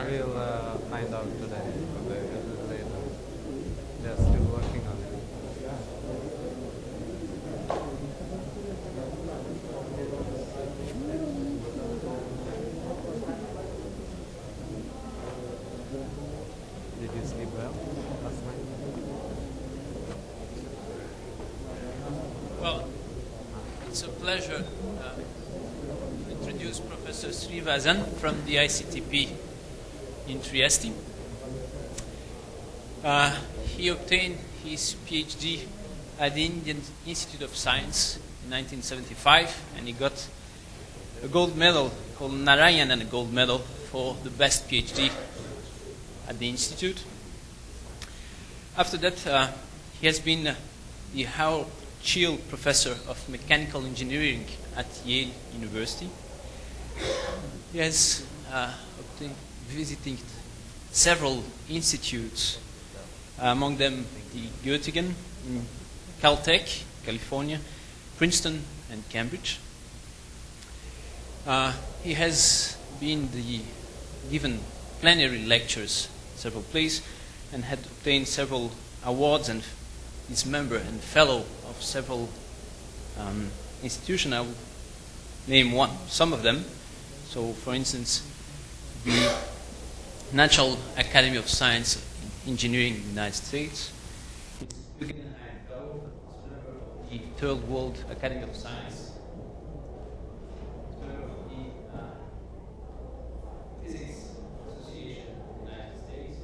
We'll find out today. Later. They're still working on it. Did you sleep well last night? Well, it's a pleasure to introduce Professor Sreenivasan from the ICTP in Trieste. He obtained his PhD at the Indian Institute of Science in 1975, and he got a gold medal called Narayanan Gold Medal for the best PhD at the Institute. After that, he has been the Howard Chill Professor of Mechanical Engineering at Yale University. He has visiting several institutes, among them the Göttingen in Caltech, California, Princeton, and Cambridge. He has been given plenary lectures several places and had obtained several awards, and is member and fellow of several institutions. I will name some of them. So, for instance, the National Academy of Science and Engineering in the United States, the Third World Academy of Science, the Physics Association in the United States,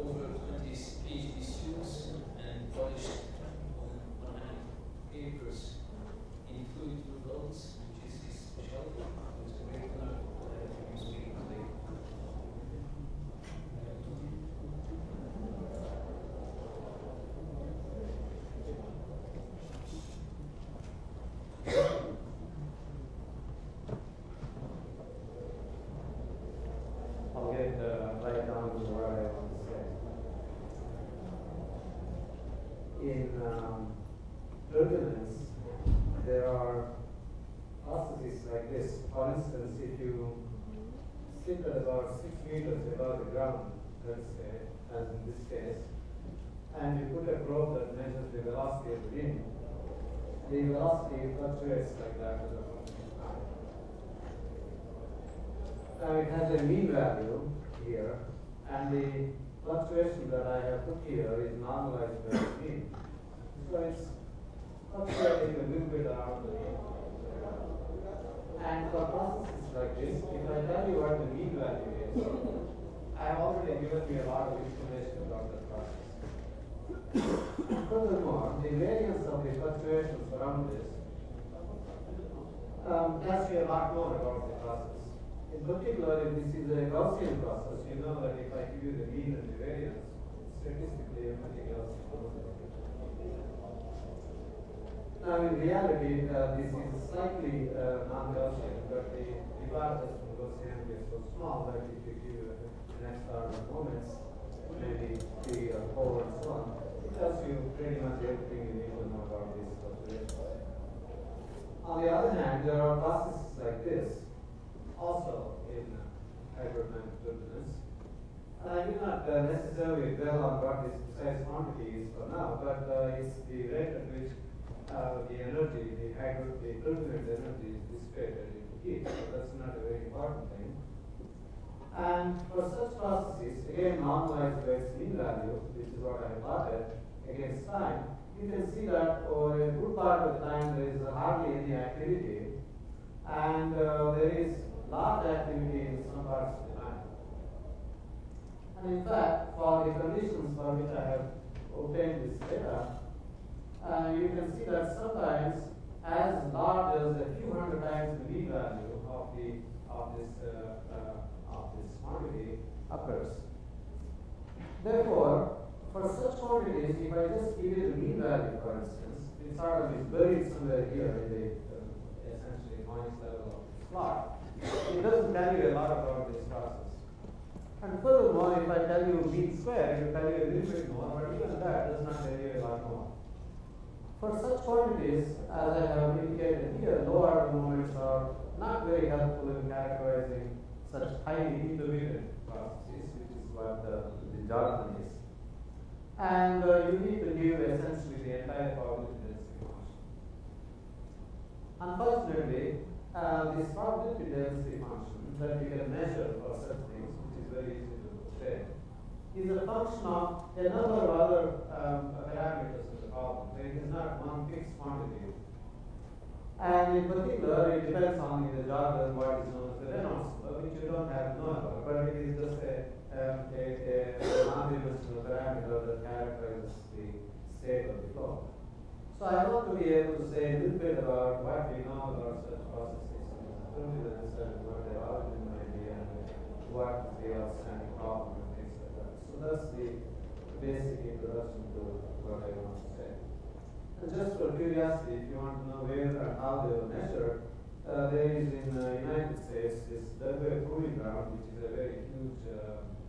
over 20 PhD students, and published 100 papers in fluid turbulence, which is his specialty. It's a great honor to have him speaking today. I'll get right down to what I want to say. In turbulence, there are processes like this. For instance, if you sit at about 6 meters above the ground, let's say, as in this case, and you put a probe that measures the velocity of the wind, the velocity fluctuates like that with a function of time. Now it has a mean value here, and the fluctuation that I have put here is normalized by the mean. So it's fluctuating a little bit around the mean. And for processes like this, if I tell you what the mean value is, I have already given you a lot of information about the process. And furthermore, the variance of the fluctuations around this tells you a lot more about the process. In particular, if this is a Gaussian process, you know that if I give you the mean and the variance, statistically everything else is Gaussian. Now, in reality, this is slightly non-Gaussian, but the bar has from Gaussian is so small that if you give an extra order of moments, maybe 3 or 4 and so on, it tells you pretty much everything you need to know about these fluctuations. On the other hand, there are processes like this, also in hydrodynamic turbulence. And I do not necessarily dwell on what this precise quantity is for now, but it's the rate at which the energy, the turbulent energy is dissipated into heat. So that's not a very important thing. And for such processes, again normalized by its mean value, which is what I plotted against time, you can see that over a good part of the time there is hardly any activity, and there is large activity in some parts of the time. And in fact, for the conditions for which I have obtained this data, you can see that sometimes as large as a few hundred times the mean value of this quantity occurs. Therefore, for such quantities, if I just give you the mean value, for instance, it sort of is buried somewhere here in the essentially noise level of the plot. It doesn't tell you a lot about this process. And furthermore, if I tell you mean square, it will tell you a little bit more, but even that does not tell you a lot more. For such quantities, as I have indicated here, low order moments are not very helpful in characterizing such highly intermediate processes, which is what the jargon is. And you need to give essentially the entire probability density function. Unfortunately, this probability density function that you can measure for such things, which is very easy to say, is a function of a number of other parameters in the problem. There is not one fixed quantity. And in particular, it depends on the jargon, what is known as the Reynolds number, which you don't have to know about, but it is just a non-dimensional parameter that characterizes the state of the flow. So I want to be able to say a little bit about what we know about such processes, turbulence, and what their origin might be, and what is the outstanding problem, and things like that. So that's the basic introduction to what I want to say. And just for curiosity, if you want to know where and how they were measured, there is in the United States this Delaware Proving Ground, which is a very huge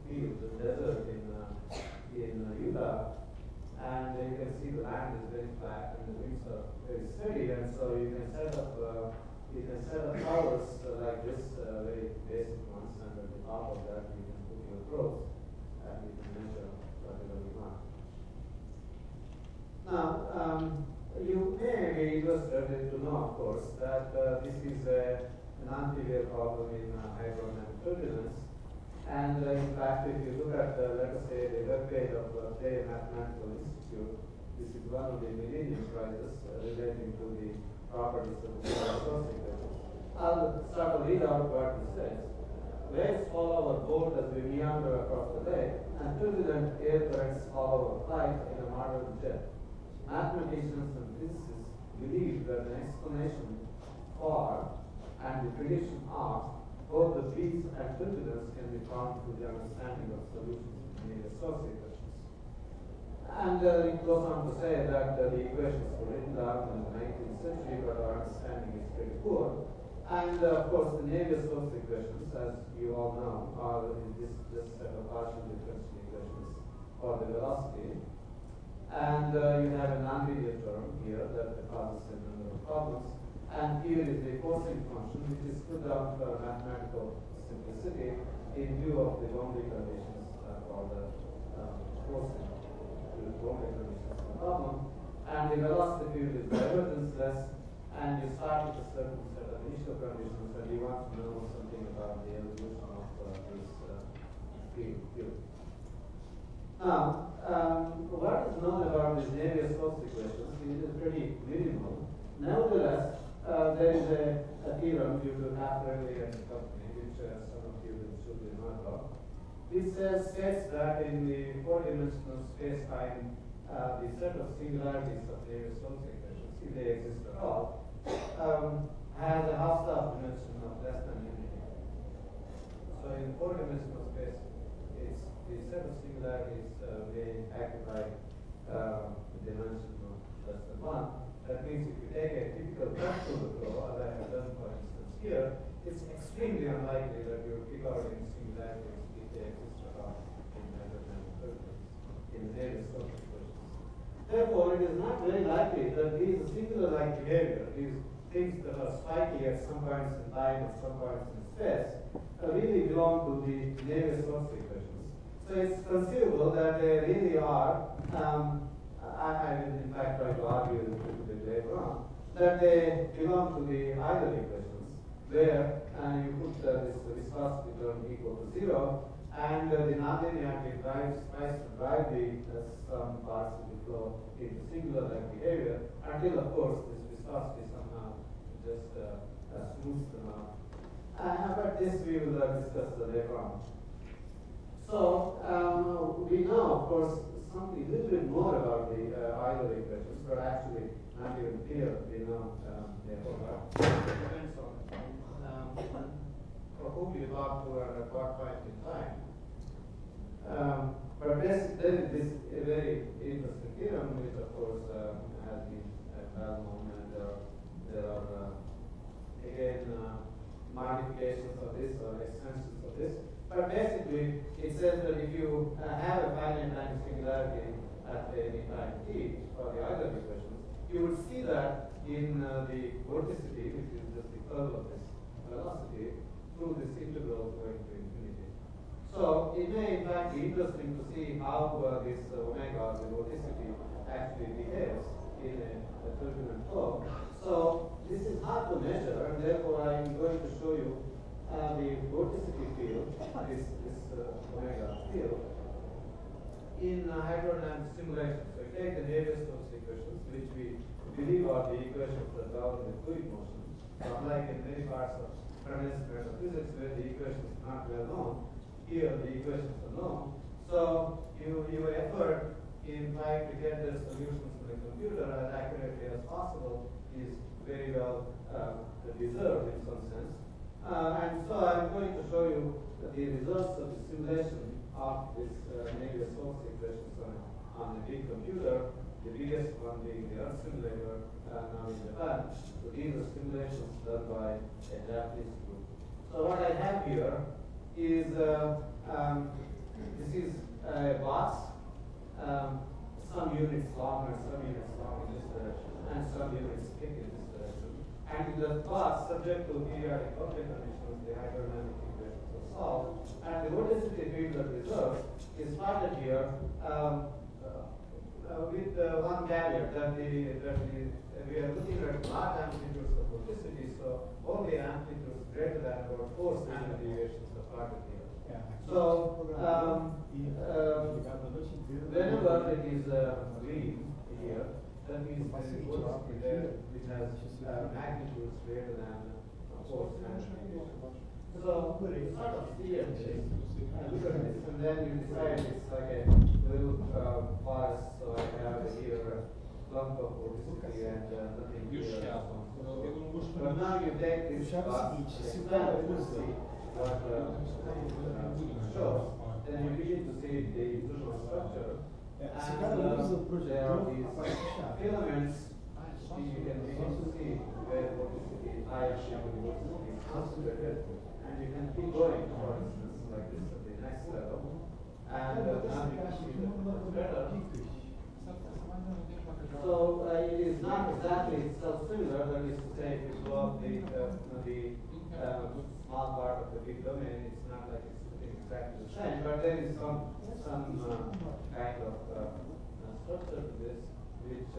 field, the desert in Utah, and you can see the land is very flat and the winds are very steady, and so you can set up towers like this, very basic ones, and at the top of that you can put your probes and you can measure whatever you want. Now, you may be interested to know, of course, that this is a non-trivial problem in hydrodynamic turbulence. And in fact, if you look at, let us say, the web page of the Play Mathematical Institute, this is one of the Millennium Prizes relating to the properties of the source equation. I'll start to read out what it says. Waves follow our boat as we meander across the lake, and turbulent air currents follow our flight in a modern jet. Mathematicians and physicists believe that an explanation for and the prediction of both the beats and turbulence can be found through the understanding of solutions to linear source equations. And it goes on to say that the equations were written down in the 19th century, but our understanding is pretty poor. And of course, the linear source equations, as you all know, are this set of partial differential equations for the velocity. And you have a nonlinear term here that causes a number of problems. And here is the forcing function, which is put down for mathematical simplicity in view of the boundary conditions for the forcing, the boundary conditions of the problem. And the velocity field is divergence-less, and you start with a certain set of initial conditions, and you want to know something about the evolution of this field. Now, what is known about these various source equations is pretty minimal. Nevertheless, there is a theorem due to Capelli and company, which some of you should be know about. This states that in the four-dimensional space-time, the set of singularities of various source equations, if they exist at all, has a half-staff dimension of less than unity. So in four-dimensional space, it's the set of singularities may occupy a dimension of less than 1. That means if you take a typical practical flow, as I have done for instance here, it's extremely unlikely that you will pick out any singularities if they exist at all in hydrodynamic turbulence, in various source equations. Therefore, it is not very likely that these singular-like behavior, these things that are spiky at some points in time or some points in space, really belong to the various source equations. So it's conceivable that they really are, I will in fact try to argue a little bit later on, that they belong to the Euler equations, where you put this viscosity term equal to 0, and the nonlinearity tries to drive some parts of the flow into singular-like behavior, until, of course, this viscosity somehow just smooths them out. But this we will discuss later on. So we know, of course, something a little bit more about the Euler equations, but actually not even clear we know they hold up. It depends on whom you talk to and at what point in time. But basically, this is a very interesting theorem, which of course has been well known, and there are again modifications of this or extensions of this. But basically, it says that if you have a finite time singularity at any time t for the Euler equations, you would see that in the vorticity, which is just the curve of this velocity, through this integral going to infinity. So it may in fact be interesting to see how this omega, the vorticity, actually behaves in a turbulent flow. So this is hard to measure, and therefore I am going to show you the vorticity field, this omega field, in hydrodynamic simulation. So we take the Navier-Stokes equations, which we believe are the equations that govern the fluid motion. So unlike in many parts of fundamental physics where the equations are not well known, here the equations are known. So your effort in trying to get the solutions from the computer as accurately as possible is very well deserved in some sense. And so I'm going to show you the results of the simulation of this Navier-Stokes equations on a big computer, the biggest one being the Earth simulator now in Japan. So these are simulations done by a Japanese group. So what I have here is this is a box, some units long and some units long in this direction, and some units thick in this direction. And in the box, subject to periodic boundary conditions, the hydrodynamic equations are solved. And the vorticity field that results is plotted here with one caveat that we are looking at large amplitudes of vorticity, so only amplitudes greater than about 4 standard deviations are plotted here. So whenever it is green here, that means there is vorticity there which has magnitudes greater than 4 standard deviations. So you sort of see it, look at this, and then you decide it's like a little forest, so I have here a lump of vorticity and nothing here. But now you take this box, expand it to see what shows, then you begin to see the internal structure. And there are these filaments, you can begin to see where vorticity, high amplitude vorticity is concentrated. And you can keep going, for instance, like this at the next level. And now you can see that it's better. So it is not exactly self-similar, that is to say, if you go up the small part of the big domain, it's not like it's exactly the same, but there is some kind of structure to this, which is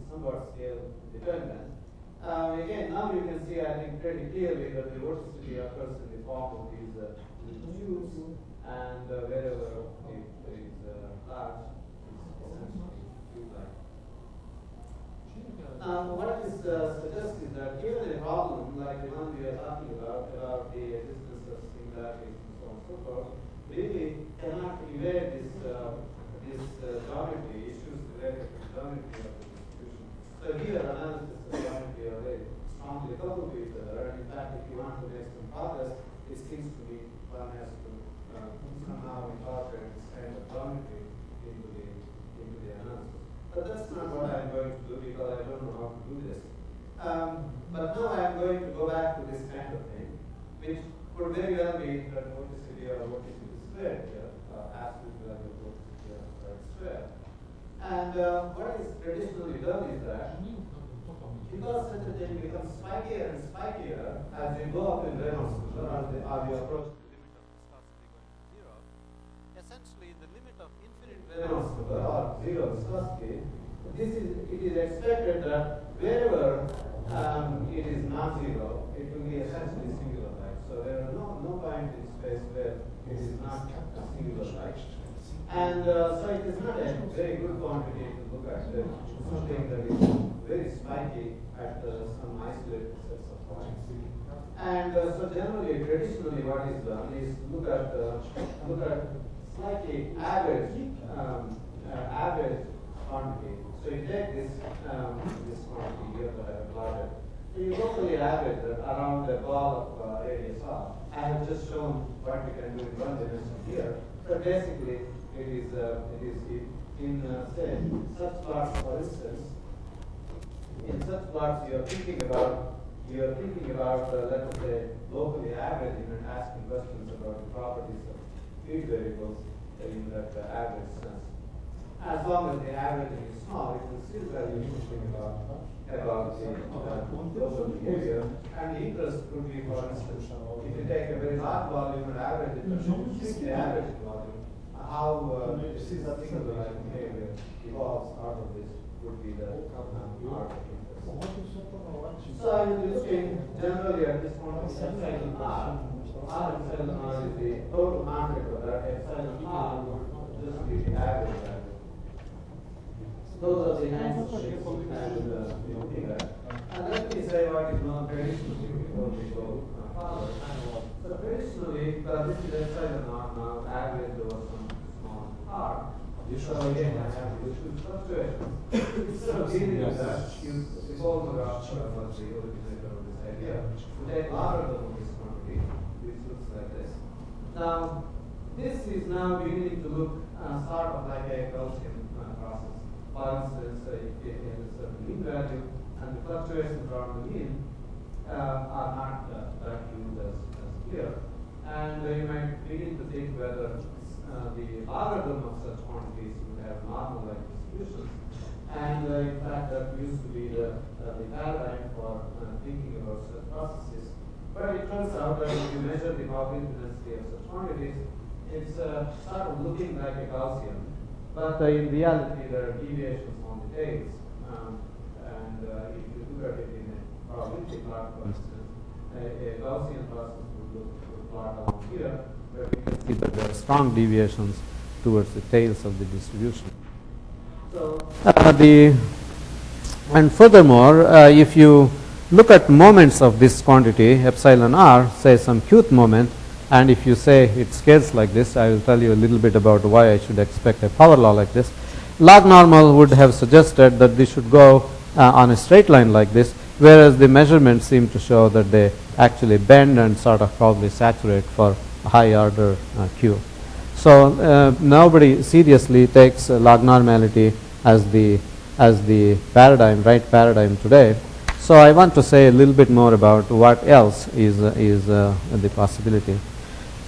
somewhat scale dependent. Again, now you can see, I think, pretty clearly that the vorticity occurs in the form of these tubes, and wherever it is large, it's essentially tube-like. What this suggests is that given a problem like the one we are talking about the existence of singularities and so on and so forth, really cannot evade this geometry, issues related to geometry of the distribution. So here, analysis of geometry are very strongly coupled to each other, and in fact, if you want to make some progress, it seems to be one has to somehow incorporate this kind of geometry into the analysis. But that's not what I'm going to do because I don't know how to do this. But now I'm going to go back to this kind of thing, which could very well be that vorticity or vorticity squared here, absolute value of vorticity or squared. And what is traditionally done is that because such a thing becomes spikier and spikier as you go up in Reynolds as you approach the limit of viscosity going to zero, essentially the limit of infinite Reynolds number or zero viscosity, it is expected that wherever it is non-zero, it will be essentially singular light. So there are no point in space where it is not a singular light. And so it is not a very good quantity to look at. Something that is very spiky at some isolated sets of points. And so generally, traditionally, what is done is look at slightly average quantity. So you take this quantity here that I have plotted. So you locally average that around the ball of radius r. I have just shown what we can do in one dimension here. So basically, it is in say such plots, for instance. In such plots, you are thinking about let us say locally averaging and asking questions about the properties of field variables in that average sense. as long as the averaging is small, it will still tell you anything about the social behavior. And the interest could be, for instance, if you take a very large volume and average it, and shift the average volume, how single line behavior evolves out of this would be the art of interest. So I'm looking generally at this point of epsilon r. R epsilon r is the total matrix, that epsilon r would just be the average value. Those are the kinds of shapes and looking at. And let me say what is known traditionally before we go further. So traditionally, this is epsilon r now average over some small r. So again, I have to issue fluctuations. Instead of dealing with that, you photograph was the originator of this idea. We take logarithm of this quantity, which looks like this. Now, this is now beginning to look sort of like a Gaussian process. For instance, if you have a certain mean value, and the fluctuations around the mean are not that huge as here. And you might begin to think whether the logarithm of such quantities would have normal-like distributions. And in fact, that used to be the paradigm for thinking about such processes. But it turns out that if you measure the Hawking density of such quantities, it's sort of looking like a Gaussian. But in reality, there are deviations on the tails. And if you look at it in a probability plot, for instance, a Gaussian process would plot along here, where we can see that there are strong deviations towards the tails of the distribution. So, and furthermore, if you look at moments of this quantity, epsilon r, say some qth moment, and if you say it scales like this, I will tell you a little bit about why I should expect a power law like this. Log normal would have suggested that this should go on a straight line like this, whereas the measurements seem to show that they actually bend and sort of probably saturate for a high order q. So nobody seriously takes log normality as the paradigm, right paradigm today. So I want to say a little bit more about what else is the possibility.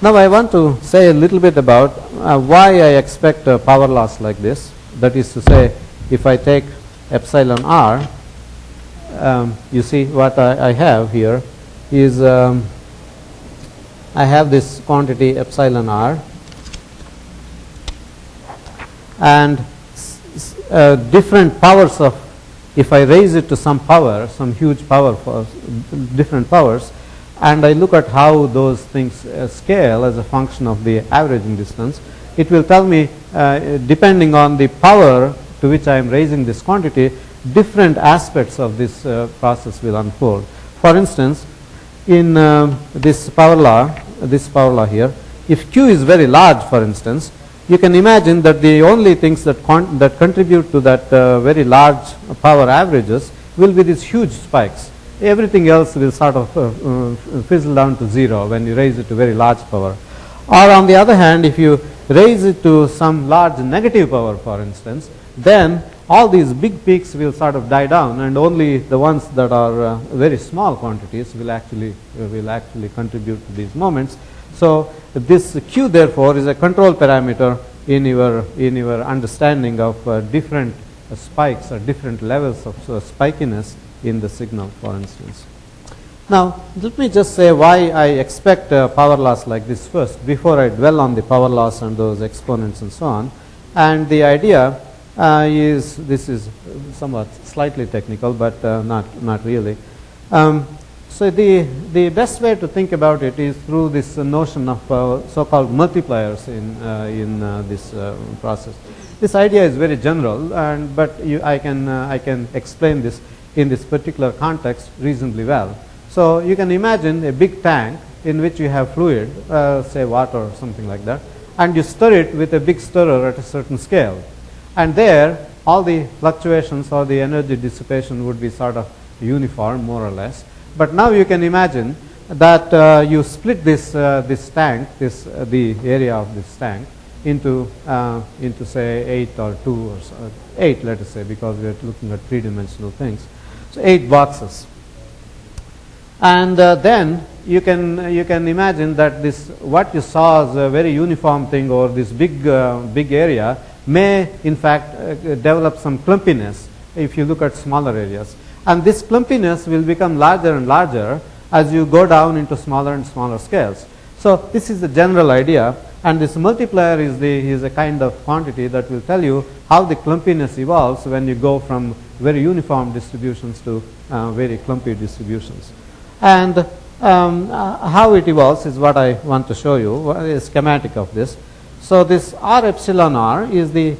Now I want to say a little bit about why I expect a power loss like this. That is to say, if I take epsilon r, you see what I have here is I have this quantity epsilon r, and different powers of, if I raise it to some power, some huge power for different powers, and I look at how those things scale as a function of the averaging distance, it will tell me, depending on the power to which I am raising this quantity, different aspects of this process will unfold. For instance, in this power law here, if q is very large, for instance, you can imagine that the only things that contribute to that very large power averages will be these huge spikes. Everything else will sort of fizzle down to zero when you raise it to very large power. Or on the other hand, if you raise it to some large negative power, for instance, then all these big peaks will sort of die down, and only the ones that are very small quantities will actually contribute to these moments. So this q therefore is a control parameter in your understanding of different spikes or different levels of spikiness in the signal, for instance. Now let me just say why I expect a power loss like this first, before I dwell on the power loss and those exponents and so on. And the idea is, this is somewhat slightly technical, but not really. So the best way to think about it is through this notion of so-called multipliers in this process. This idea is very general, but I can explain this in this particular context reasonably well. So you can imagine a big tank in which you have fluid, say water or something like that, and you stir it with a big stirrer at a certain scale. And there, all the fluctuations or the energy dissipation would be sort of uniform, more or less. But now you can imagine that you split this tank, the area of this tank, into say 8 or 2 or 8, let us say, because we are looking at three-dimensional things. So 8 boxes. And then you can imagine that this, what you saw as a very uniform thing, or this big area, may in fact develop some clumpiness if you look at smaller areas. And this clumpiness will become larger and larger as you go down into smaller and smaller scales. So this is the general idea, and this multiplier is a kind of quantity that will tell you how the clumpiness evolves when you go from very uniform distributions to very clumpy distributions. And how it evolves is what I want to show you, a schematic of this. So this R epsilon R is the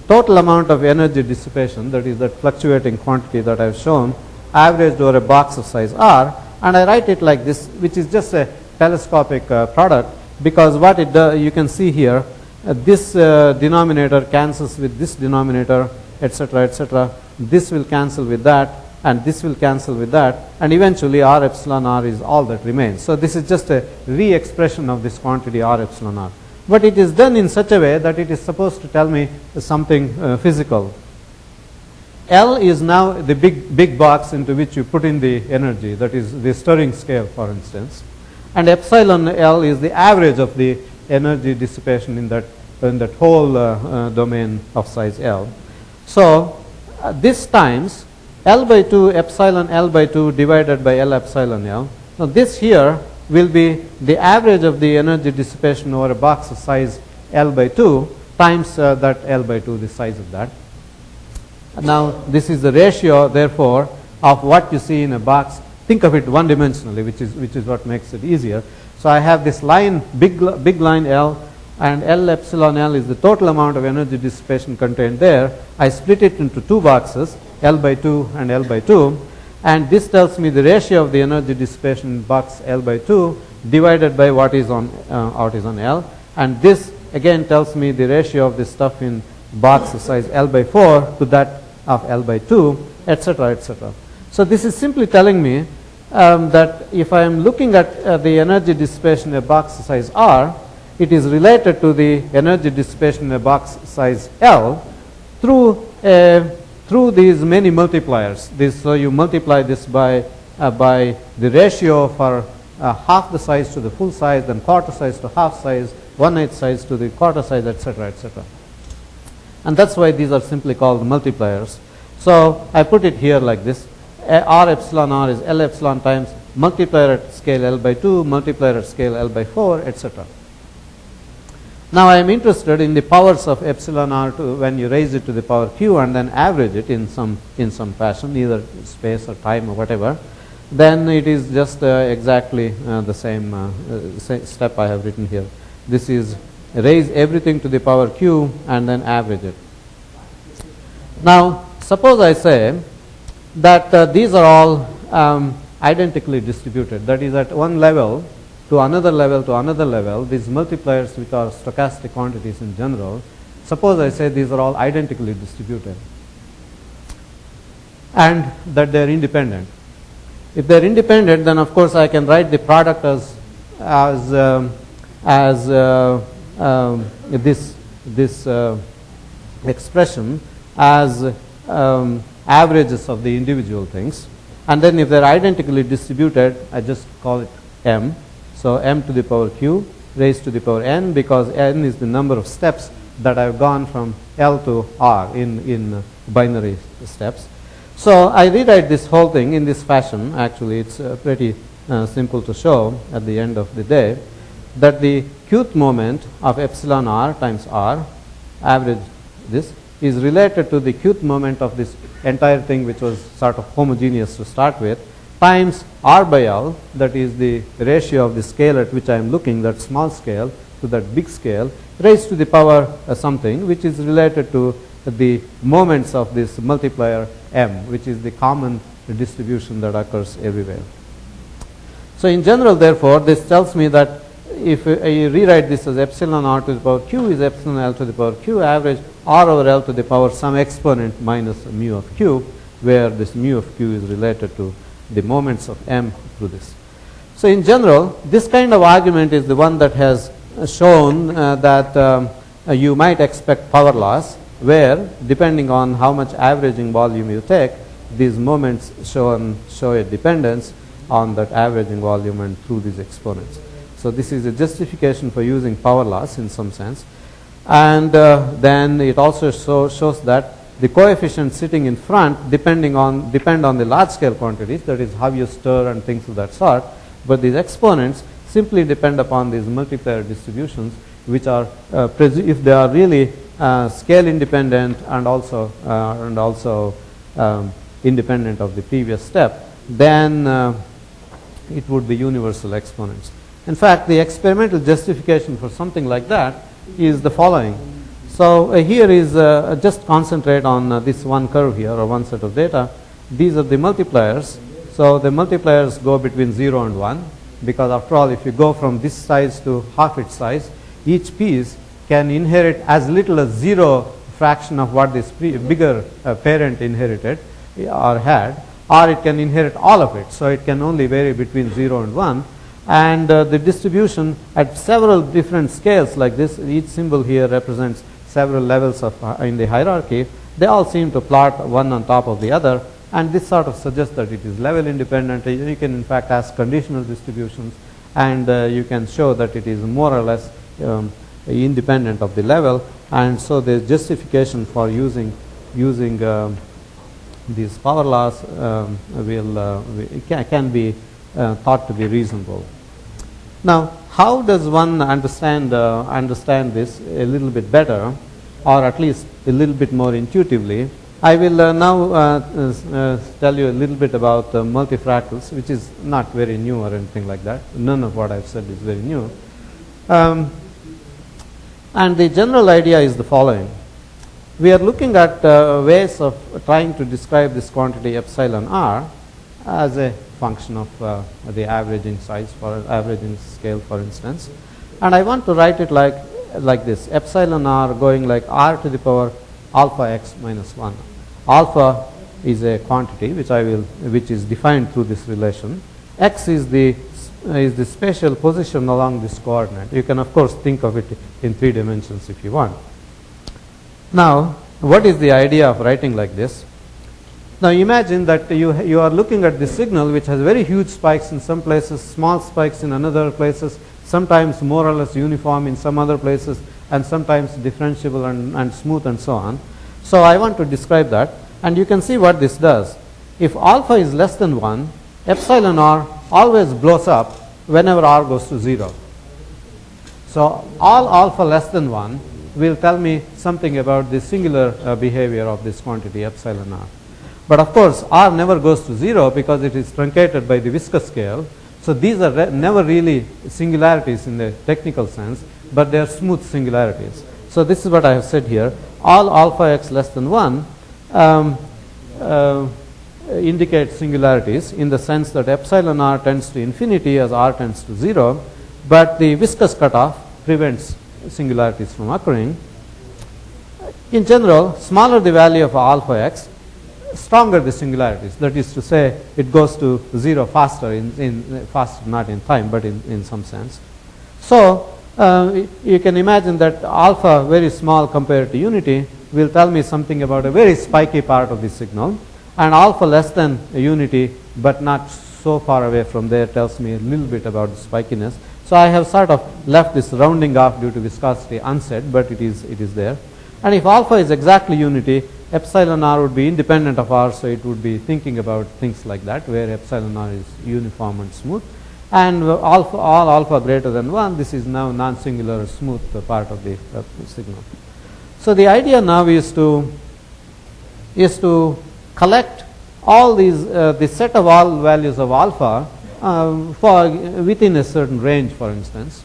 total amount of energy dissipation, that is that fluctuating quantity that I have shown, averaged over a box of size R, and I write it like this, which is just a telescopic product, because what it does, you can see here, this denominator cancels with this denominator, etc., etc. This will cancel with that, and this will cancel with that, and eventually R epsilon R is all that remains. So this is just a re-expression of this quantity R epsilon R. But it is done in such a way that it is supposed to tell me something physical. L is now the big box into which you put in the energy, that is the stirring scale, for instance. And epsilon L is the average of the energy dissipation in that whole domain of size L. So this times L by 2 epsilon L by 2 divided by L epsilon L. Now this here will be the average of the energy dissipation over a box of size L by 2 times that L by 2, the size of that. Now this is the ratio, therefore, of what you see in a box. Think of it one-dimensionally, which is what makes it easier. So I have this line, big line L, and L epsilon L is the total amount of energy dissipation contained there. I split it into two boxes, L by 2 and L by 2, and this tells me the ratio of the energy dissipation in box L by 2 divided by what is on L, and this again tells me the ratio of this stuff in box of size L by 4 to that of L by 2, etc., etc. So this is simply telling me that if I am looking at the energy dissipation in a box size R, it is related to the energy dissipation in a box size L through these many multipliers. So you multiply this by the ratio for half the size to the full size, then quarter size to half size, 1/8 size to the quarter size, etc., etc. And that's why these are simply called multipliers. So I put it here like this. R epsilon R is L epsilon times multiplier at scale L by 2, multiplier at scale L by 4, etc. Now I am interested in the powers of epsilon R when you raise it to the power q and then average it in some fashion, either space or time or whatever. Then it is just exactly the same step I have written here. This is raise everything to the power q and then average it. Now suppose I say that these are all identically distributed, that is at one level to another level to another level, these multipliers which are stochastic quantities in general, suppose I say these are all identically distributed and that they are independent. If they are independent, then of course I can write the product as this expression as averages of the individual things, and then if they are identically distributed, I just call it m. So m to the power q raised to the power n, because n is the number of steps that I have gone from L to R in binary steps. So I rewrite this whole thing in this fashion. Actually it's pretty simple to show at the end of the day, that the qth moment of epsilon r times r, average this, is related to the qth moment of this entire thing, which was sort of homogeneous to start with, times r by L, that is the ratio of the scale at which I am looking, that small scale to that big scale, raised to the power something which is related to the moments of this multiplier m, which is the common distribution that occurs everywhere. So in general, therefore, this tells me that if I rewrite this as epsilon r to the power q is epsilon L to the power q average r over L to the power some exponent minus mu of q, where this mu of q is related to the moments of m through this. So in general, this kind of argument is the one that has shown that you might expect power loss, where depending on how much averaging volume you take, these moments show a dependence on that averaging volume and through these exponents. So this is a justification for using power loss in some sense. And then it also shows that the coefficients sitting in front depend on the large scale quantities, that is how you stir and things of that sort, but these exponents simply depend upon these multiplier distributions, which are if they are really scale independent and also independent of the previous step, then it would be universal exponents. In fact, the experimental justification for something like that is the following. So here is just concentrate on this one curve here, or one set of data. These are the multipliers. So the multipliers go between 0 and 1, because after all, if you go from this size to half its size, each piece can inherit as little as 0 fraction of what this bigger parent inherited or had, or it can inherit all of it. So it can only vary between 0 and 1. And the distribution at several different scales like this, each symbol here represents several levels of in the hierarchy. They all seem to plot one on top of the other, and this sort of suggests that it is level independent. You can in fact ask conditional distributions, and you can show that it is more or less independent of the level. And so the justification for using these power laws can be thought to be reasonable. Now, how does one understand this a little bit better, or at least a little bit more intuitively? I will now tell you a little bit about multifractals, which is not very new or anything like that. None of what I've said is very new. And the general idea is the following. We are looking at ways of trying to describe this quantity epsilon r as a function of the averaging size for averaging scale, for instance. And I want to write it like this: epsilon r going like r to the power alpha x minus 1. Alpha is a quantity which is defined through this relation. X is the spatial position along this coordinate. You can of course think of it in 3 dimensions if you want. Now, what is the idea of writing like this? Now imagine that you are looking at this signal, which has very huge spikes in some places, small spikes in another places, sometimes more or less uniform in some other places, and sometimes differentiable and smooth and so on. So I want to describe that, and you can see what this does. If alpha is less than 1, epsilon r always blows up whenever r goes to 0. So all alpha less than 1 will tell me something about the singular behavior of this quantity epsilon r. But of course, r never goes to 0 because it is truncated by the viscous scale. So these are never really singularities in the technical sense, but they are smooth singularities. So this is what I have said here. All alpha x less than 1 indicate singularities in the sense that epsilon r tends to infinity as r tends to 0, but the viscous cutoff prevents singularities from occurring. In general, smaller the value of alpha x, stronger the singularities. That is to say, it goes to 0 faster, faster not in time, but in some sense. So you can imagine that alpha very small compared to unity will tell me something about a very spiky part of the signal, and alpha less than unity but not so far away from there tells me a little bit about the spikiness. So I have sort of left this rounding off due to viscosity unsaid, but it is there. And if alpha is exactly unity, epsilon r would be independent of r, so it would be thinking about things like that, where epsilon r is uniform and smooth. And all alpha greater than 1, this is now non-singular smooth part of the signal. So the idea now is to collect all these the set of all values of alpha for within a certain range, for instance,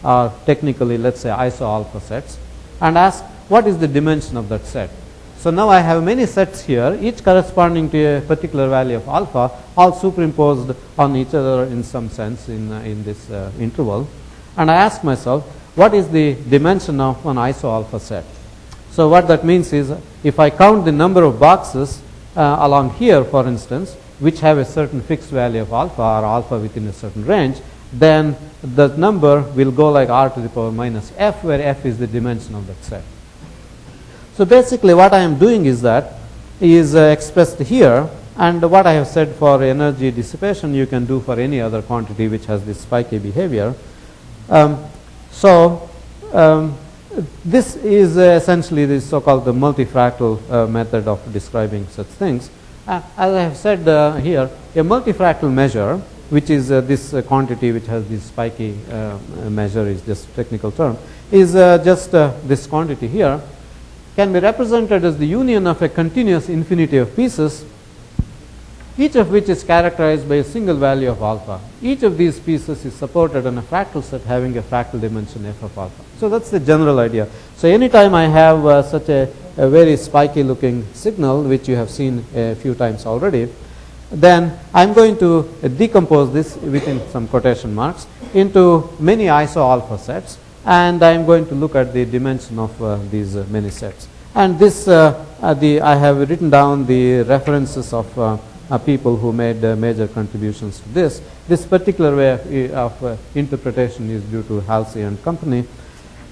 or technically let's say iso alpha sets, and ask what is the dimension of that set. So now I have many sets here, each corresponding to a particular value of alpha, all superimposed on each other in some sense in this interval, and I ask myself what is the dimension of an iso alpha set. So what that means is, if I count the number of boxes along here, for instance, which have a certain fixed value of alpha or alpha within a certain range, then the number will go like r to the power minus f, where f is the dimension of that set. So basically what I am doing is expressed here, and what I have said for energy dissipation you can do for any other quantity which has this spiky behavior. This is essentially the so-called the multifractal method of describing such things. As I have said here, a multifractal measure, which is this quantity which has this spiky measure, is just technical term, is just this quantity here, can be represented as the union of a continuous infinity of pieces, each of which is characterized by a single value of alpha. Each of these pieces is supported on a fractal set having a fractal dimension f of alpha. So that's the general idea. So anytime I have such a very spiky looking signal, which you have seen a few times already, then I'm going to decompose this within some quotation marks into many iso alpha sets, and I'm going to look at the dimension of these many sets. And this I have written down the references of people who made major contributions to this. This particular way of interpretation is due to Halsey and company.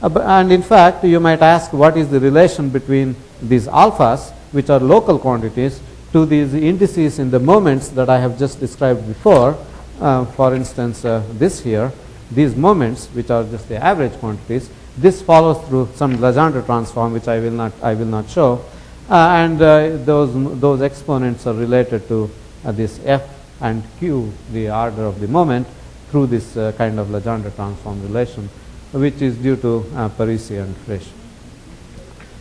And in fact, you might ask what is the relation between these alphas, which are local quantities, to these indices in the moments that I have just described before. For instance, this here, these moments, which are just the average quantities, this follows through some Legendre transform, which I will not show. And those exponents are related to this f and q, the order of the moment, through this kind of Legendre transform relation, which is due to Parisi and Frisch.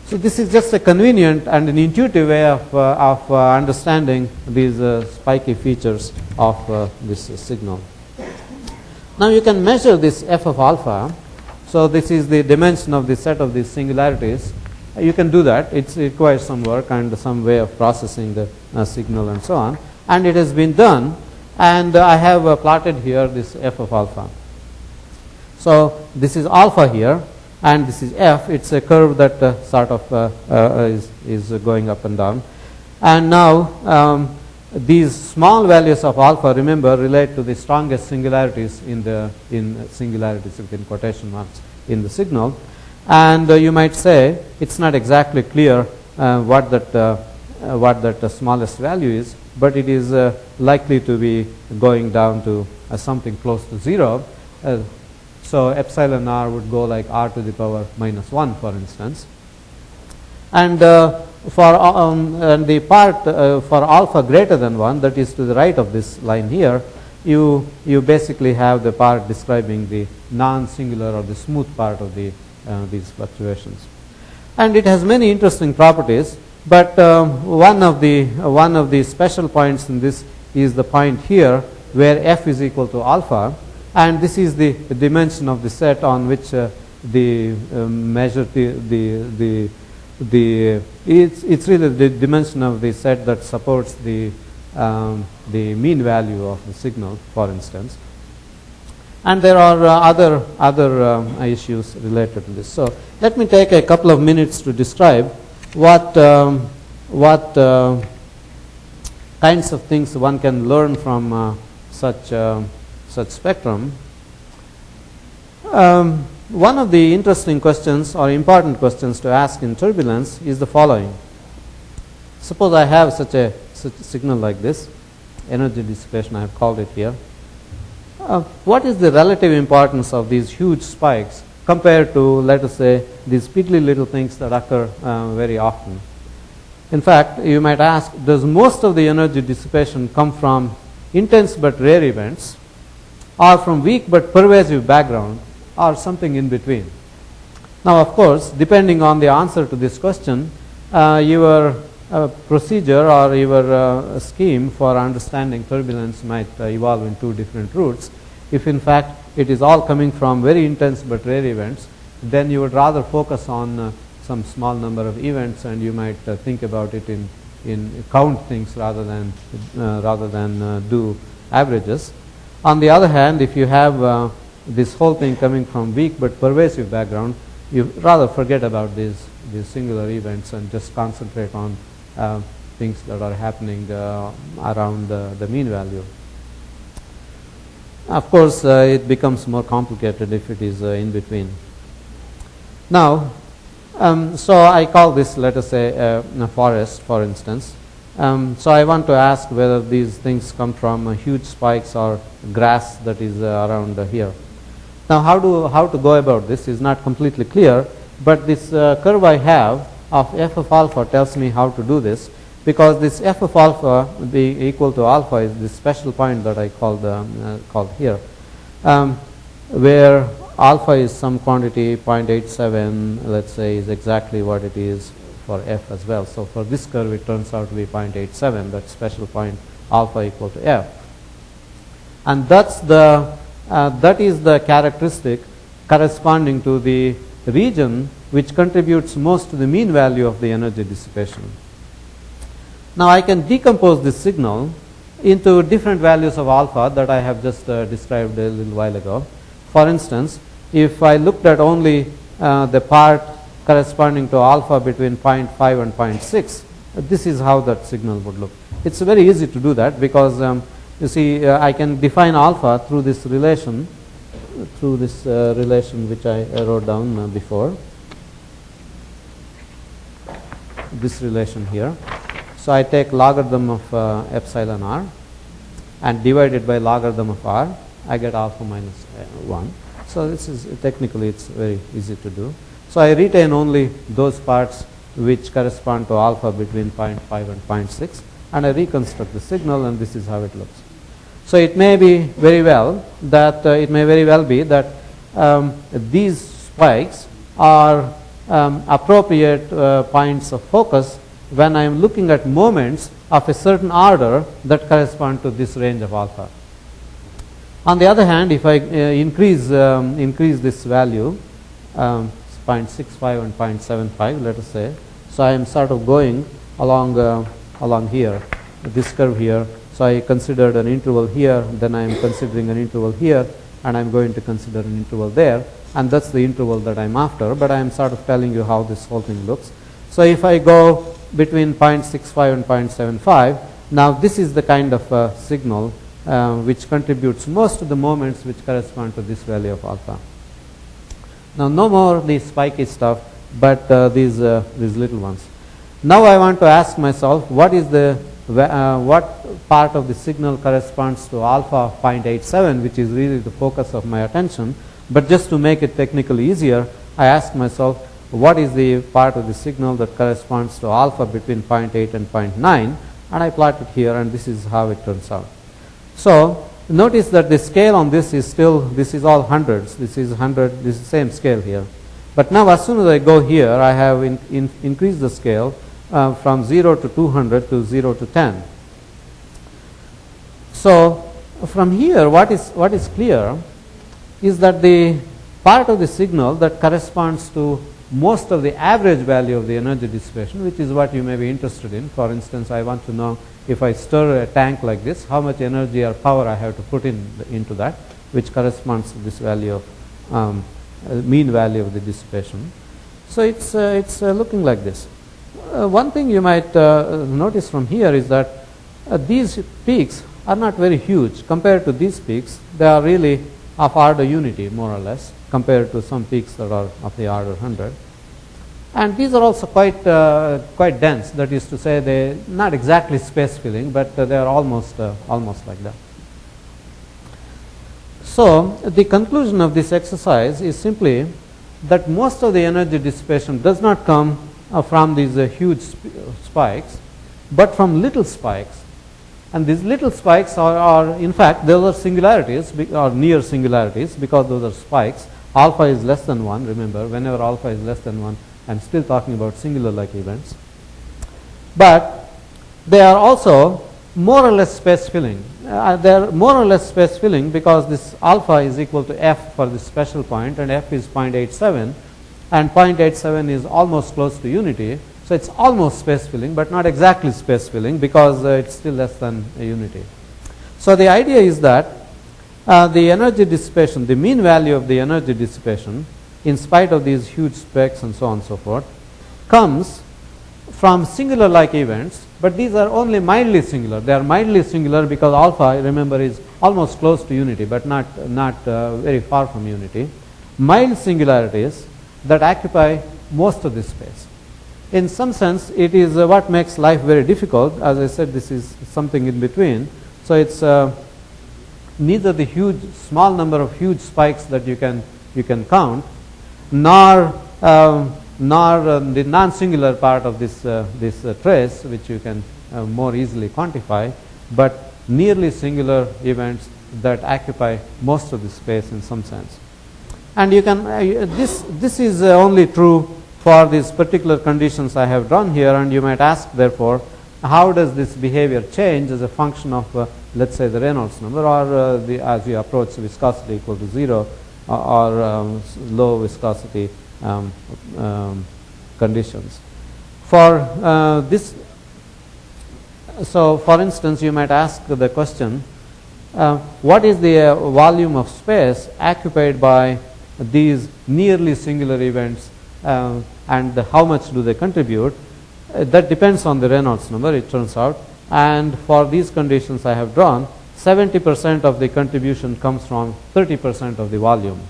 So this is just a convenient and an intuitive way of understanding these spiky features of this signal. Now you can measure this f of alpha. So this is the dimension of the set of these singularities. You can do that. It requires some work and some way of processing the signal and so on. And it has been done. And I have plotted here this f of alpha. So this is alpha here, and this is f. It's a curve that sort of is going up and down. And now these small values of alpha, remember, relate to the strongest singularities in singularities within quotation marks in the signal. And you might say it's not exactly clear what that smallest value is, but it is likely to be going down to something close to 0. So epsilon r would go like r to the power minus 1, for instance. And and the part for alpha greater than 1, that is to the right of this line here, you basically have the part describing the non-singular or the smooth part of these fluctuations. And it has many interesting properties, but one of the special points in this is the point here where f is equal to alpha, and this is the dimension of the set on which it's really the dimension of the set that supports the mean value of the signal, for instance. And there are other issues related to this. So let me take a couple of minutes to describe what kinds of things one can learn from such spectrum. One of the interesting questions or important questions to ask in turbulence is the following. Suppose I have such a signal like this, energy dissipation I have called it here. What is the relative importance of these huge spikes compared to, let us say, these piddly little things that occur very often? In fact, you might ask, does most of the energy dissipation come from intense but rare events, or from weak but pervasive background, or something in between? Now, of course, depending on the answer to this question, your procedure or your scheme for understanding turbulence might evolve in two different routes. If in fact it is all coming from very intense but rare events, then you would rather focus on some small number of events, and you might think about it in count things rather than do averages. On the other hand, if you have this whole thing coming from weak but pervasive background, you rather forget about these singular events and just concentrate on things that are happening around the mean value. Of course, it becomes more complicated if it is in between. Now, so I call this, let us say, a forest, for instance. So I want to ask whether these things come from huge spikes or grass that is around here. Now, how to go about this is not completely clear, but this curve I have of f of alpha tells me how to do this, because this f of alpha being equal to alpha is this special point that I called here, where alpha is some quantity 0.87, let's say, is exactly what it is for f as well. So for this curve it turns out to be 0.87, that special point alpha equal to f, and that's the that is the characteristic corresponding to the region which contributes most to the mean value of the energy dissipation. Now I can decompose this signal into different values of alpha that I have just described a little while ago. For instance, if I looked at only the part corresponding to alpha between 0.5 and 0.6, this is how that signal would look. It's very easy to do that, because you see, I can define alpha through this relation, which I wrote down before, this relation here. So I take logarithm of epsilon r and divide it by logarithm of r, I get alpha minus 1. So this is technically it's very easy to do. So I retain only those parts which correspond to alpha between 0.5 and 0.6, and I reconstruct the signal, and this is how it looks. So it may be very well that be that these spikes are appropriate points of focus when I am looking at moments of a certain order that correspond to this range of alpha. On the other hand, if I increase this value, 0.65 and 0.75, let us say, so I am sort of going along here, this curve here. So I considered an interval here, then I am considering an interval here, and I am going to consider an interval there, and that's the interval that I am after, but I am sort of telling you how this whole thing looks. So if I go between 0.65 and 0.75, now this is the kind of signal which contributes most to the moments which correspond to this value of alpha. Now no more these spiky stuff, but these little ones. Now I want to ask myself, what is the what part of the signal corresponds to alpha 0.87, which is really the focus of my attention. But just to make it technically easier, I ask myself, what is the part of the signal that corresponds to alpha between 0.8 and 0.9, and I plot it here, and this is how it turns out. So notice that the scale on this is still, this is all hundreds, this is 100, this is the same scale here. But now as soon as I go here, I have increased the scale from 0 to 200 to 0 to 10. So from here, what is clear is that the part of the signal that corresponds to most of the average value of the energy dissipation, which is what you may be interested in. For instance, I want to know, if I stir a tank like this, how much energy or power I have to put into that, which corresponds to this value of mean value of the dissipation. So it's looking like this. One thing you might notice from here is that these peaks are not very huge compared to these peaks. They are really of order unity, more or less, compared to some peaks that are of the order 100. And these are also quite dense. That is to say, they not exactly space filling, but they are almost like that. So the conclusion of this exercise is simply that most of the energy dissipation does not come from these huge spikes, but from little spikes. And these little spikes are in fact, those are singularities, or near singularities, because those are spikes. Alpha is less than 1, remember, whenever alpha is less than 1, I am still talking about singular-like events. But they are also more or less space-filling. They are more or less space-filling because this alpha is equal to f for this special point, and f is 0.87, and 0.87 is almost close to unity. So it's almost space-filling, but not exactly space-filling, because it's still less than a unity. So the idea is that the energy dissipation, the mean value of the energy dissipation, in spite of these huge specks and so on and so forth, comes from singular-like events, but these are only mildly singular. They are mildly singular because alpha, remember, is almost close to unity, but not very far from unity. Mild singularities that occupy most of this space. In some sense, it is what makes life very difficult. As I said, this is something in between. So it's neither the small number of huge spikes that you can count, nor nor the non-singular part of this trace, which you can more easily quantify, but nearly singular events that occupy most of the space in some sense. And you can this is only true for these particular conditions I have drawn here, and you might ask, therefore, how does this behavior change as a function of let's say the Reynolds number, or as you approach viscosity equal to 0, or low viscosity conditions. For this, so for instance, you might ask the question, what is the volume of space occupied by these nearly singular events, and how much do they contribute? That depends on the Reynolds number, it turns out, and for these conditions I have drawn, 70% of the contribution comes from 30% of the volume.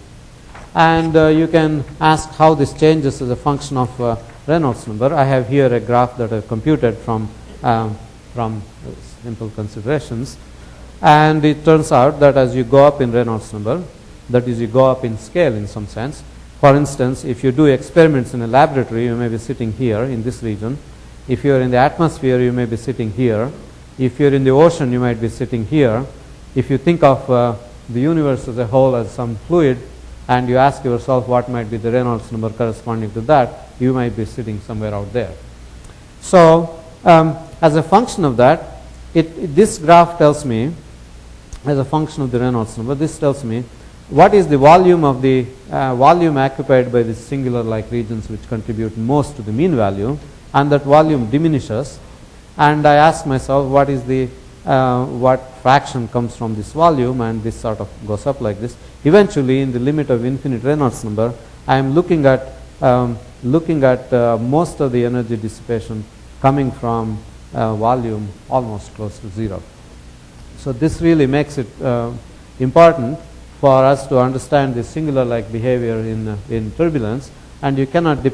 And you can ask how this changes as a function of Reynolds number. I have here a graph that I have computed from simple considerations, and it turns out that as you go up in Reynolds number, that is, you go up in scale in some sense. For instance, if you do experiments in a laboratory, you may be sitting here in this region. If you are in the atmosphere, you may be sitting here. If you are in the ocean, you might be sitting here. If you think of the universe as a whole as some fluid, and you ask yourself what might be the Reynolds number corresponding to that, you might be sitting somewhere out there. So as a function of that, this graph tells me, as a function of the Reynolds number, this tells me what is the volume of the volume occupied by the singular like regions which contribute most to the mean value, and that volume diminishes, and I ask myself what is the what fraction comes from this volume, and this sort of goes up like this. Eventually, in the limit of infinite Reynolds number, I am looking at most of the energy dissipation coming from volume almost close to 0. So this really makes it important for us to understand the singular like behavior in turbulence, and you cannot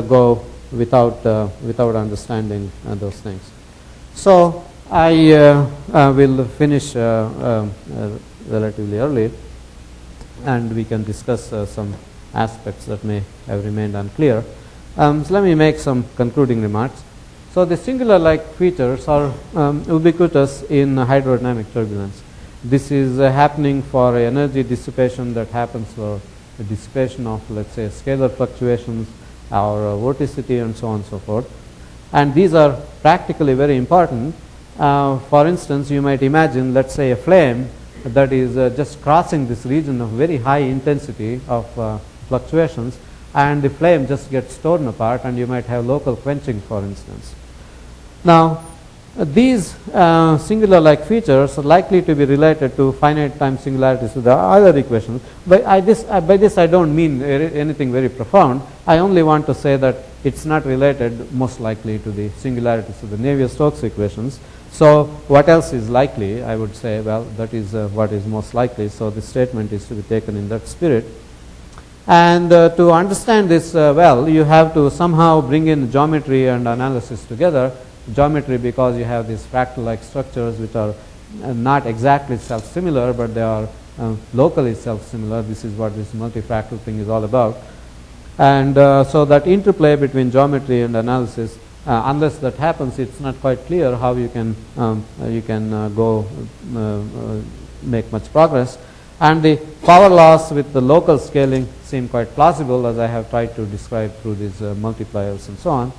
go without understanding those things. So I will finish relatively early, and we can discuss some aspects that may have remained unclear. So let me make some concluding remarks. So the singular like features are ubiquitous in hydrodynamic turbulence. This is happening for energy dissipation that happens for the dissipation of, let's say, scalar fluctuations or vorticity and so on and so forth. And these are practically very important. For instance, you might imagine, let's say, a flame that is just crossing this region of very high intensity of fluctuations, and the flame just gets torn apart, and you might have local quenching, for instance. Now, these singular like features are likely to be related to finite time singularities to the other equations. By this I don't mean anything very profound. I only want to say that it's not related most likely to the singularities of the Navier-Stokes equations. So what else is likely? I would say, well, that is what is most likely. So the statement is to be taken in that spirit. And to understand this well, you have to somehow bring in geometry and analysis together. Geometry, because you have these fractal-like structures which are not exactly self-similar, but they are locally self-similar. This is what this multi-fractal thing is all about. And so that interplay between geometry and analysis, unless that happens, it's not quite clear how you can go make much progress. And the power laws with the local scaling seem quite plausible, as I have tried to describe through these multipliers and so on.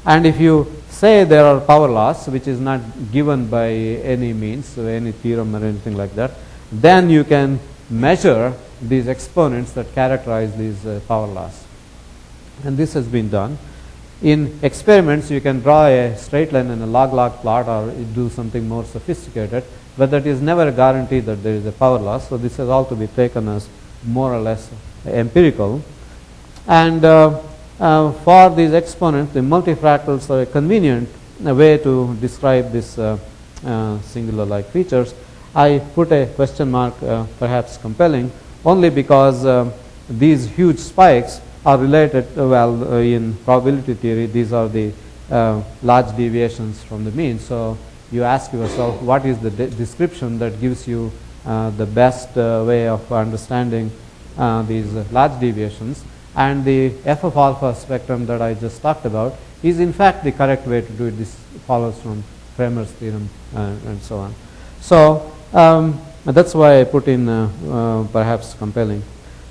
And if you say there are power laws, which is not given by any means, any theorem or anything like that, then you can measure these exponents that characterize these power laws. And this has been done. In experiments, you can draw a straight line and a log-log plot, or do something more sophisticated, but that is never a guarantee that there is a power law. So this has all to be taken as more or less empirical. And for these exponents, the multifractals are a convenient way to describe this singular like features. I put a question mark, perhaps compelling, only because these huge spikes are related, in probability theory, these are the large deviations from the mean. So you ask yourself, what is the description that gives you the best way of understanding these large deviations? and the f of alpha spectrum that I just talked about is in fact the correct way to do it. This follows from Kramer's theorem and so on. So that's why I put in perhaps compelling.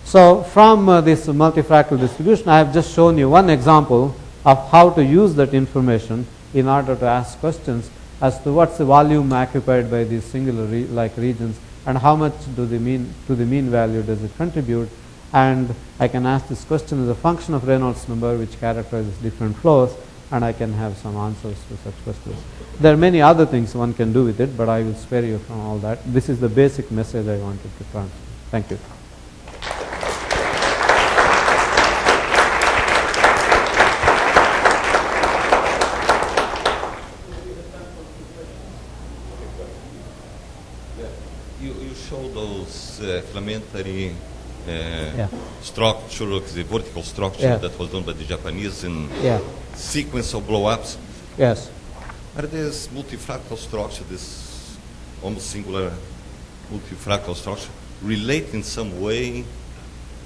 So from this multifractal distribution, I have just shown you one example of how to use that information in order to ask questions as to what's the volume occupied by these singular regions and how much to the mean value does it contribute. And I can ask this question as a function of Reynolds number which characterizes different flows, and I can have some answers to such questions. There are many other things one can do with it, but I will spare you from all that. This is the basic message I wanted to transfer. Thank you. You show those elementary structure, the vertical structure that was done by the Japanese in sequence of blow-ups. Yes. Are this multifractal structure, this almost singular multifractal structure, relate in some way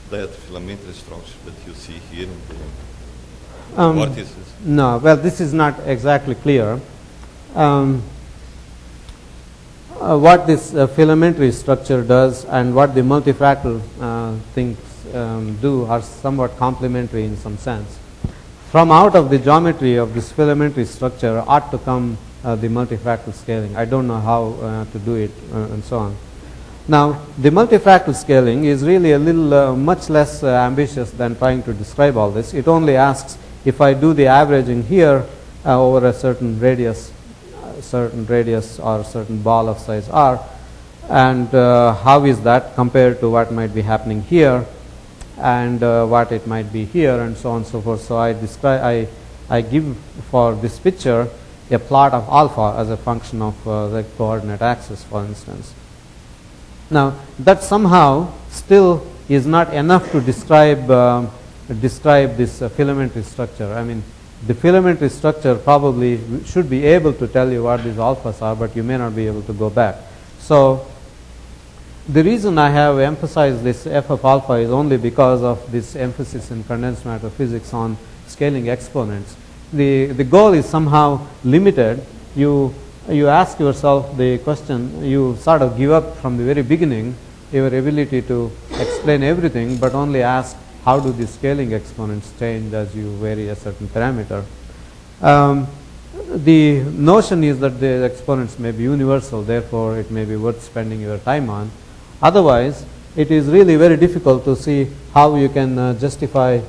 that filamentary structure that you see here in the vortices? No, well, this is not exactly clear. What this filamentary structure does and what the multifractal things do are somewhat complementary in some sense. From out of the geometry of this filamentary structure ought to come the multifractal scaling. I don't know how to do it and so on. Now, the multifractal scaling is really a little much less ambitious than trying to describe all this. It only asks if I do the averaging here over a certain radius or certain ball of size r, and how is that compared to what might be happening here and what it might be here and so on and so forth. So I give for this picture a plot of alpha as a function of the coordinate axis, for instance. Now that somehow still is not enough to describe this filamentary structure. I mean, the filamentary structure probably should be able to tell you what these alphas are, but you may not be able to go back. So the reason I have emphasized this f of alpha is only because of this emphasis in condensed matter physics on scaling exponents. The goal is somehow limited. You ask yourself the question, you sort of give up from the very beginning your ability to explain everything, but only ask how do the scaling exponents change as you vary a certain parameter. The notion is that the exponents may be universal, therefore it may be worth spending your time on. Otherwise, it is really very difficult to see how you can justify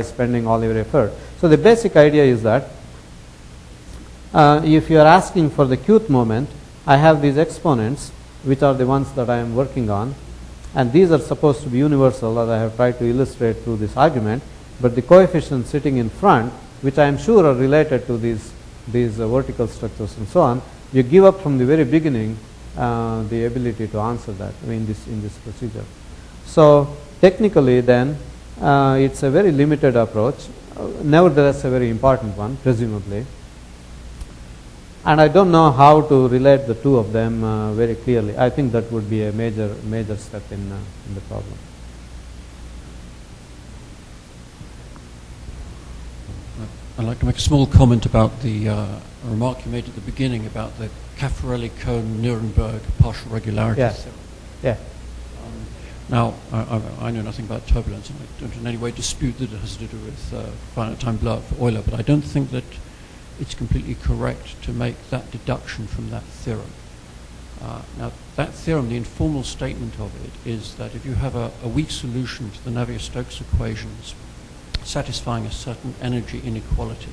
spending all your effort. So the basic idea is that if you are asking for the qth moment, I have these exponents which are the ones that I am working on, and these are supposed to be universal, as I have tried to illustrate through this argument, but the coefficients sitting in front, which I am sure are related to these vertical structures and so on, you give up from the very beginning the ability to answer that in this procedure. So technically then it's a very limited approach, nevertheless a very important one presumably, and I don't know how to relate the two of them very clearly. I think that would be a major step in the problem. I'd like to make a small comment about the remark you made at the beginning about the Caffarelli-Cohn-Nuremberg partial regularity theorem. Yeah. Now, I know nothing about turbulence, and I don't in any way dispute that it has to do with finite time blow-up for Euler, but I don't think that it's completely correct to make that deduction from that theorem. Now, that theorem, the informal statement of it is that if you have a weak solution to the Navier-Stokes equations satisfying a certain energy inequality,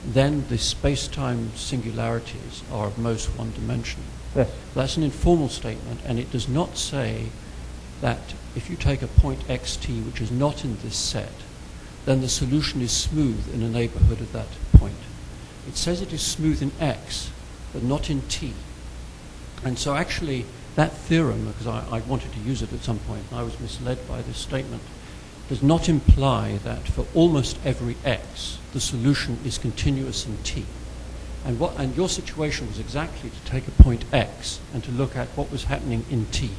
then the space-time singularities are of most one-dimensional. Yes. That's an informal statement, and it does not say that if you take a point xt which is not in this set, then the solution is smooth in a neighborhood of that point. It says it is smooth in x, but not in t. And so actually that theorem, because I wanted to use it at some point, and I was misled by this statement, does not imply that for almost every x, the solution is continuous in t. And your situation was exactly to take a point x and to look at what was happening in t.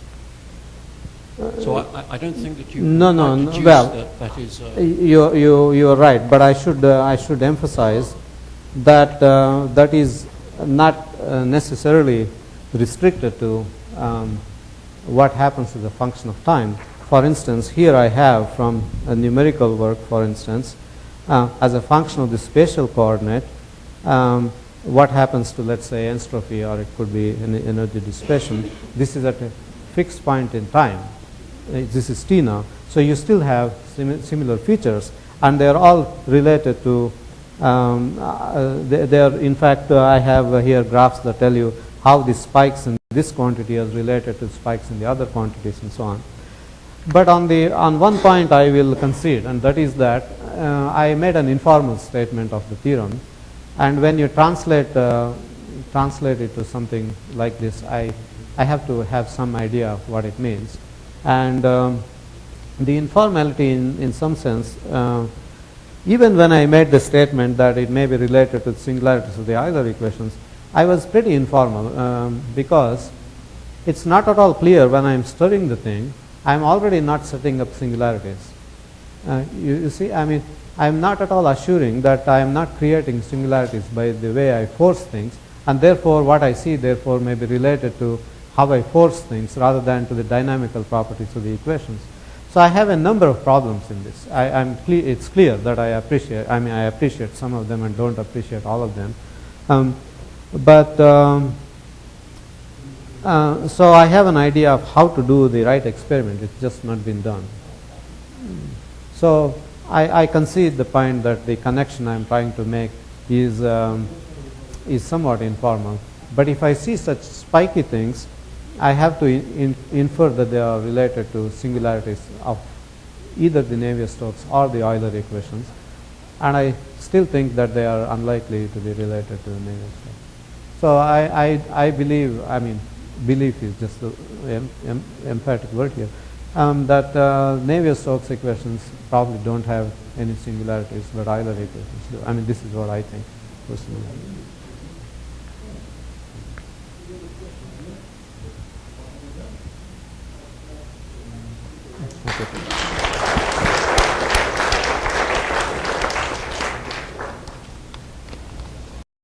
So I don't think that you No, can no, quite no, deduce well, that is... You are right, but I should emphasize that that is not necessarily restricted to what happens as a function of time. For instance, here I have from a numerical work, for instance, as a function of the spatial coordinate, what happens to, let's say, entropy, or it could be energy dissipation. This is at a fixed point in time. This is t now. So you still have similar features, and they are all related to, they are, in fact, I have here graphs that tell you how the spikes in this quantity is related to spikes in the other quantities and so on. But on one point I will concede, and that is that I made an informal statement of the theorem, and when you translate it to something like this, I have to have some idea of what it means. And the informality in some sense, even when I made the statement that it may be related to the singularities of the Euler equations, I was pretty informal because it's not at all clear when I'm studying the thing. I'm already not setting up singularities. You see, I mean, I'm not at all assuring that I am not creating singularities by the way I force things, and therefore what I see therefore may be related to how I force things rather than to the dynamical properties of the equations. So I have a number of problems in this. It's clear that I appreciate some of them and don't appreciate all of them. So I have an idea of how to do the right experiment. It's just not been done. So I concede the point that the connection I'm trying to make is somewhat informal. But if I see such spiky things, I have to infer that they are related to singularities of either the Navier-Stokes or the Euler equations, and I still think that they are unlikely to be related to the Navier-Stokes. So I believe, I mean, belief is just an emphatic word here, that Navier-Stokes equations probably don't have any singularities, but Euler equations do. I mean, this is what I think personally. Okay.